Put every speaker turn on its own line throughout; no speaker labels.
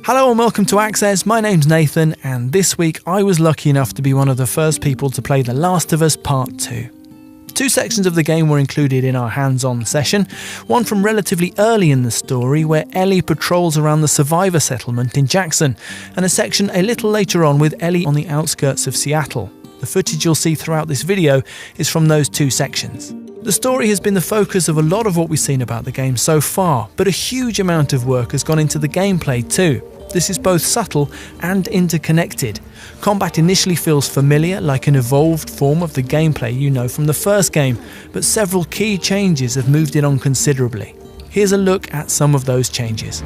Hello and welcome to Access. My name's Nathan, and this week I was lucky enough to be one of the first people to play The Last of Us Part 2. Two sections of the game were included in our hands-on session, one from relatively early in the story where Ellie patrols around the survivor settlement in Jackson, and a section a little later on with Ellie on the outskirts of Seattle. The footage you'll see throughout this video is from those two sections. The story has been the focus of a lot of what we've seen about the game so far, but a huge amount of work has gone into the gameplay too. This is both subtle and interconnected. Combat initially feels familiar, like an evolved form of the gameplay you know from the first game, but several key changes have moved it on considerably. Here's a look at some of those changes.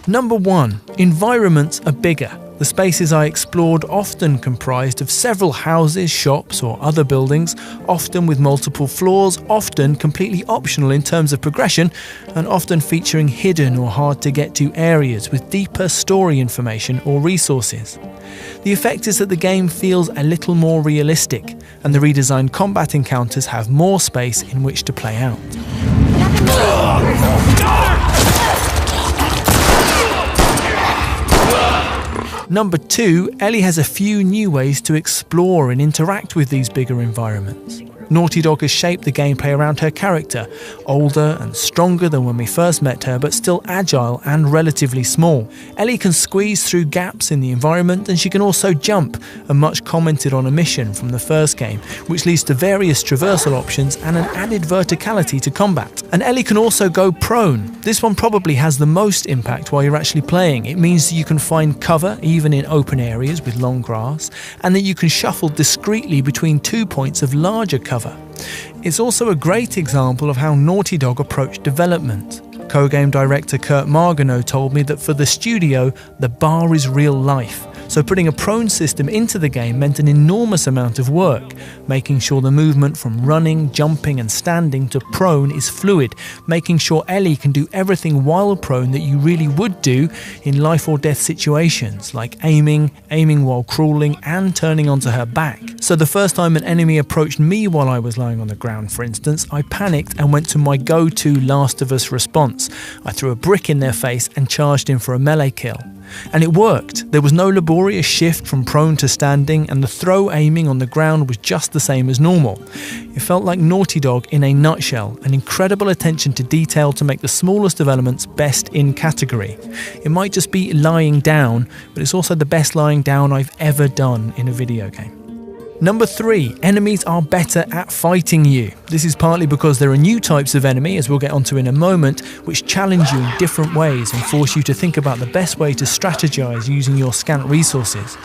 Number 1. Environments are bigger. The spaces I explored often comprised of several houses, shops or other buildings, often with multiple floors, often completely optional in terms of progression, and often featuring hidden or hard to get to areas with deeper story information or resources. The effect is that the game feels a little more realistic, and the redesigned combat encounters have more space in which to play out. Number 2, Ellie has a few new ways to explore and interact with these bigger environments. Naughty Dog has shaped the gameplay around her character, older and stronger than when we first met her, but still agile and relatively small. Ellie can squeeze through gaps in the environment, and she can also jump, a much commented on omission from the first game, which leads to various traversal options and an added verticality to combat. And Ellie can also go prone. This one probably has the most impact while you're actually playing. It means that you can find cover even in open areas with long grass, and that you can shuffle discreetly between 2 points of larger cover. It's also a great example of how Naughty Dog approached development. Co-game director Kurt Margano told me that for the studio, the bar is real life. So putting a prone system into the game meant an enormous amount of work, making sure the movement from running, jumping and standing to prone is fluid, making sure Ellie can do everything while prone that you really would do in life or death situations, like aiming while crawling and turning onto her back. So the first time an enemy approached me while I was lying on the ground, for instance, I panicked and went to my go-to Last of Us response. I threw a brick in their face and charged in for a melee kill. And it worked. There was no laborious shift from prone to standing, and the throw aiming on the ground was just the same as normal. It felt like Naughty Dog in a nutshell, an incredible attention to detail to make the smallest of elements best in category. It might just be lying down, but it's also the best lying down I've ever done in a video game. Number 3, enemies are better at fighting you. This is partly because there are new types of enemy, as we'll get onto in a moment, which challenge you in different ways and force you to think about the best way to strategize using your scant resources.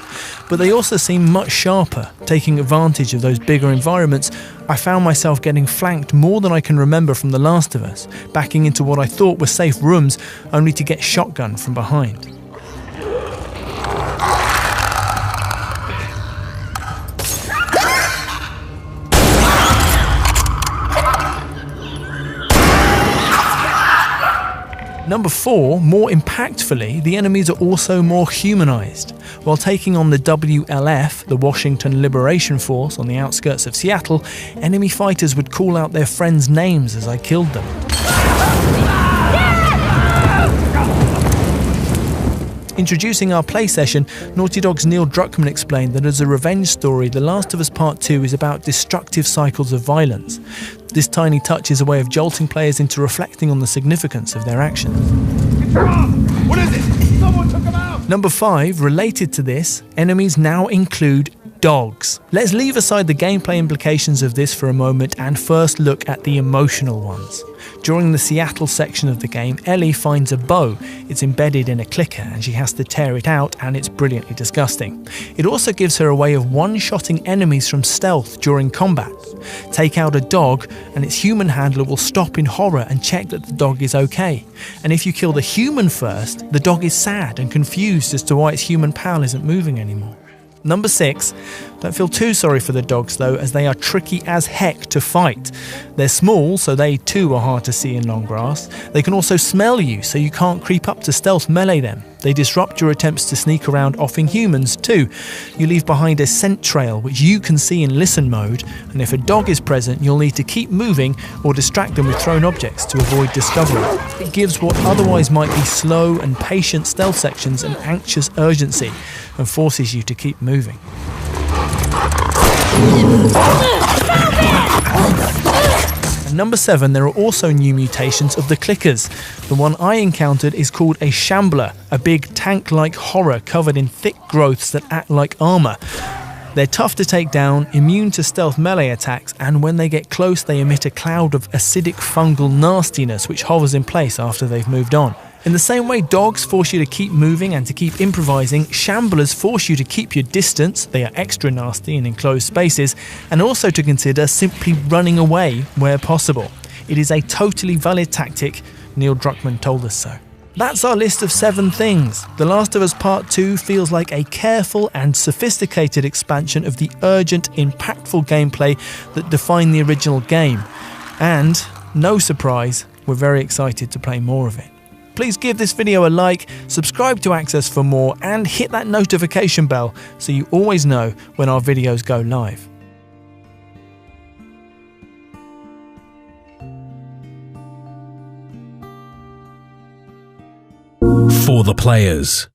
But they also seem much sharper. Taking advantage of those bigger environments, I found myself getting flanked more than I can remember from The Last of Us, backing into what I thought were safe rooms, only to get shotgunned from behind. Number 4, more impactfully, the enemies are also more humanized. While taking on the WLF, the Washington Liberation Force, on the outskirts of Seattle, enemy fighters would call out their friends' names as I killed them. Introducing our play session, Naughty Dog's Neil Druckmann explained that as a revenge story, The Last of Us Part 2 is about destructive cycles of violence. This tiny touch is a way of jolting players into reflecting on the significance of their actions.
What is it? Someone took him out!
Number 5, related to this, enemies now include dogs. Let's leave aside the gameplay implications of this for a moment and first look at the emotional ones. During the Seattle section of the game, Ellie finds a bow. It's embedded in a clicker and she has to tear it out, and it's brilliantly disgusting. It also gives her a way of one-shotting enemies from stealth during combat. Take out a dog and its human handler will stop in horror and check that the dog is okay. And if you kill the human first, the dog is sad and confused as to why its human pal isn't moving anymore. Number 6, don't feel too sorry for the dogs though, as they are tricky as heck to fight. They're small, so they too are hard to see in long grass. They can also smell you, so you can't creep up to stealth melee them. They disrupt your attempts to sneak around offing humans too. You leave behind a scent trail which you can see in listen mode, and if a dog is present you'll need to keep moving or distract them with thrown objects to avoid discovery. It gives what otherwise might be slow and patient stealth sections an anxious urgency and forces you to keep moving. At number 7, there are also new mutations of the clickers. The one I encountered is called a shambler, a big tank-like horror covered in thick growths that act like armour. They're tough to take down, immune to stealth melee attacks, and when they get close they emit a cloud of acidic fungal nastiness which hovers in place after they've moved on. In the same way dogs force you to keep moving and to keep improvising, shamblers force you to keep your distance, they are extra nasty in enclosed spaces, and also to consider simply running away where possible. It is a totally valid tactic, Neil Druckmann told us so. That's our list of 7 things. The Last of Us Part 2 feels like a careful and sophisticated expansion of the urgent, impactful gameplay that defined the original game. And, no surprise, we're very excited to play more of it. Please give this video a like, subscribe to Access for more, and hit that notification bell so you always know when our videos go live.
For the players.